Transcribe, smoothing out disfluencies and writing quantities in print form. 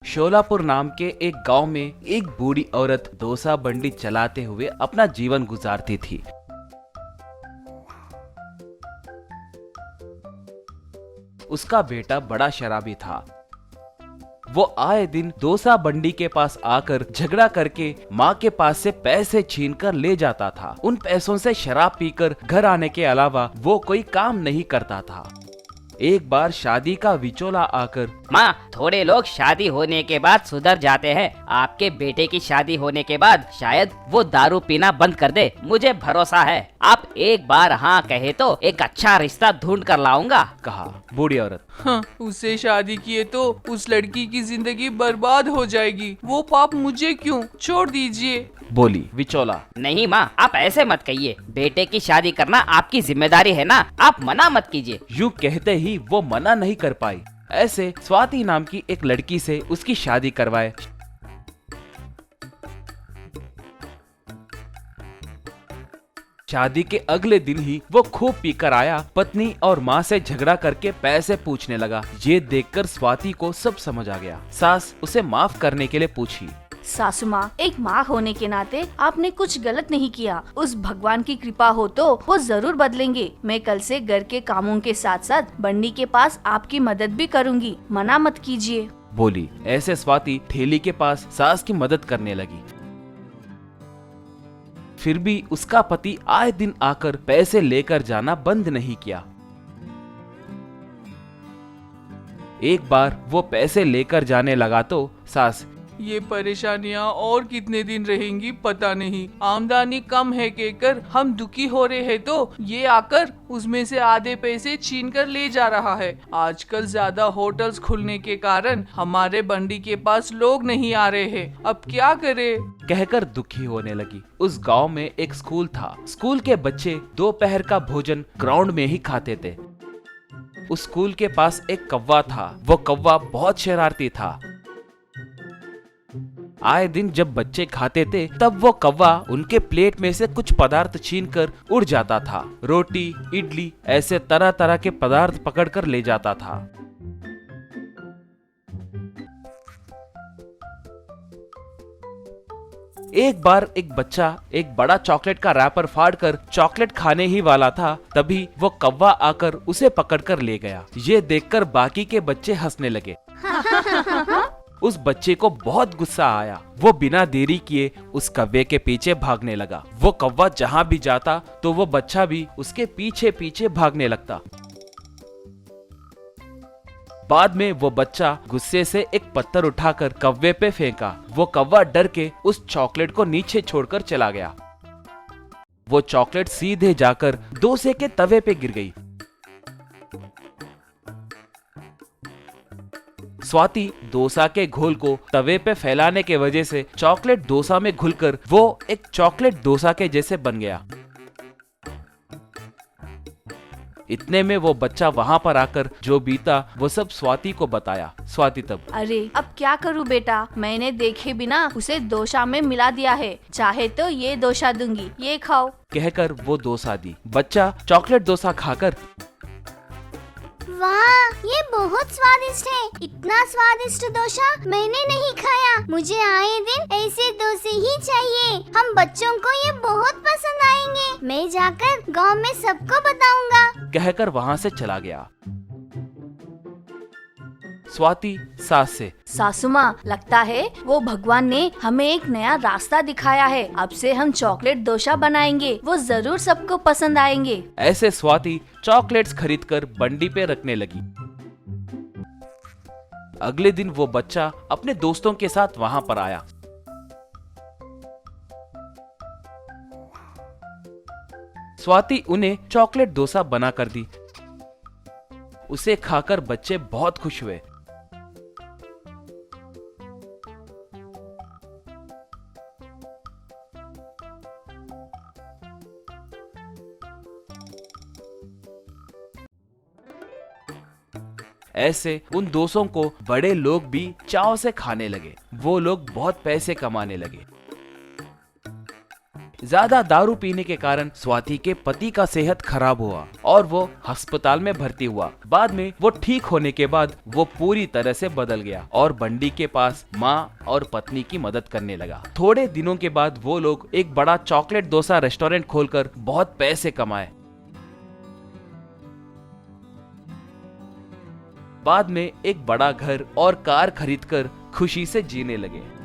शोलापुर नाम के एक गांव में एक बूढ़ी औरत डोसा बंडी चलाते हुए अपना जीवन गुजारती थी। उसका बेटा बड़ा शराबी था। वो आए दिन डोसा बंडी के पास आकर झगड़ा करके माँ के पास से पैसे छीनकर ले जाता था। उन पैसों से शराब पीकर घर आने के अलावा वो कोई काम नहीं करता था। एक बार शादी का विचोला आकर, माँ, थोड़े लोग शादी होने के बाद सुधर जाते हैं। आपके बेटे की शादी होने के बाद शायद वो दारू पीना बंद कर दे। मुझे भरोसा है, आप एक बार हाँ कहे तो एक अच्छा रिश्ता ढूंढ कर लाऊंगा, कहा बूढ़ी औरत। हाँ, उससे शादी किए तो उस लड़की की जिंदगी बर्बाद हो जाएगी। वो पाप मुझे क्यों, छोड़ दीजिए, बोली विचोला। नहीं माँ, आप ऐसे मत कहिए। बेटे की शादी करना आपकी जिम्मेदारी है ना, आप मना मत कीजिए। यूं कहते ही वो मना नहीं कर पाई। ऐसे स्वाति नाम की एक लड़की से उसकी शादी करवाए। शादी के अगले दिन ही वो खूब पीकर आया। पत्नी और माँ से झगड़ा करके पैसे पूछने लगा। ये देखकर स्वाति को सब समझ आ गया। सास उसे माफ करने के लिए पूछी। सासू माँ, एक माँ होने के नाते आपने कुछ गलत नहीं किया। उस भगवान की कृपा हो तो वो जरूर बदलेंगे। मैं कल से घर के कामों के साथ साथ बंडी के पास आपकी मदद भी करूँगी, मना मत कीजिए, बोली। ऐसे स्वाति ठेली के पास सास की मदद करने लगी। फिर भी उसका पति आए दिन आकर पैसे लेकर जाना बंद नहीं किया। एक बार वो पैसे लेकर जाने लगा तो सास, ये परेशानियां और कितने दिन रहेंगी पता नहीं। आमदनी कम है कहकर हम दुखी हो रहे हैं तो ये आकर उसमें से आधे पैसे छीन कर ले जा रहा है। आजकल ज्यादा होटल्स खुलने के कारण हमारे बंडी के पास लोग नहीं आ रहे हैं, अब क्या करे, कहकर दुखी होने लगी। उस गांव में एक स्कूल था। स्कूल के बच्चे दोपहर का भोजन ग्राउंड में ही खाते थे। उस स्कूल के पास एक कौवा था। वो कौवा बहुत शरारती था। आए दिन जब बच्चे खाते थे तब वो कौवा उनके प्लेट में से कुछ पदार्थ छीनकर उड़ जाता था। रोटी, इडली, ऐसे तरह तरह के पदार्थ पकड़कर ले जाता था। एक बार एक बच्चा एक बड़ा चॉकलेट का रैपर फाड़कर चॉकलेट खाने ही वाला था। तभी वो कौवा आकर उसे पकड़कर ले गया। ये देखकर बाकी के बच्चे हंसने लगे। उस बच्चे को बहुत गुस्सा आया। वो बिना देरी किए उस कौवे के पीछे भागने लगा। वो कौवा जहाँ भी जाता तो वो बच्चा भी उसके पीछे पीछे भागने लगता। बाद में वो बच्चा गुस्से से एक पत्थर उठाकर कौवे पे फेंका। वो कौवा डर के उस चॉकलेट को नीचे छोड़कर चला गया। वो चॉकलेट सीधे जाकर डोसे के तवे पे गिर गई। स्वाति डोसा के घोल को तवे पे फैलाने के वजह से चॉकलेट डोसा में घुलकर वो एक चॉकलेट डोसा के जैसे बन गया। इतने में वो बच्चा वहाँ पर आकर जो बीता वो सब स्वाति को बताया। स्वाति तब, अरे अब क्या करूँ बेटा, मैंने देखे बिना उसे डोसा में मिला दिया है। चाहे तो ये डोसा दूंगी, ये खाओ, कहकर वो डोसा दी। बच्चा चॉकलेट डोसा खाकर, वाह, ये बहुत स्वादिष्ट है। इतना स्वादिष्ट डोसा मैंने नहीं खाया। मुझे आए दिन ऐसे डोसे ही चाहिए। हम बच्चों को ये बहुत पसंद आएंगे। मैं जाकर गांव में सबको बताऊंगा, कहकर वहाँ से चला गया। स्वाति सास से, सासू माँ, लगता है वो भगवान ने हमें एक नया रास्ता दिखाया है। अब से हम चॉकलेट डोसा बनाएंगे, वो जरूर सबको पसंद आएंगे। ऐसे स्वाति चॉकलेट्स खरीदकर बंडी पे रखने लगी। अगले दिन वो बच्चा अपने दोस्तों के साथ वहाँ पर आया। स्वाति उन्हें चॉकलेट डोसा बना कर दी। उसे खाकर बच्चे बहुत खुश हुए। ऐसे उन दोस्तों को बड़े लोग भी चाव से खाने लगे। वो लोग बहुत पैसे कमाने लगे। ज्यादा दारू पीने के कारण स्वाति के पति का सेहत खराब हुआ और वो अस्पताल में भर्ती हुआ। बाद में वो ठीक होने के बाद वो पूरी तरह से बदल गया और बंडी के पास माँ और पत्नी की मदद करने लगा। थोड़े दिनों के बाद वो लोग एक बड़ा चॉकलेट डोसा रेस्टोरेंट खोलकर बहुत पैसे कमाए। बाद में एक बड़ा घर और कार खरीदकर खुशी से जीने लगे।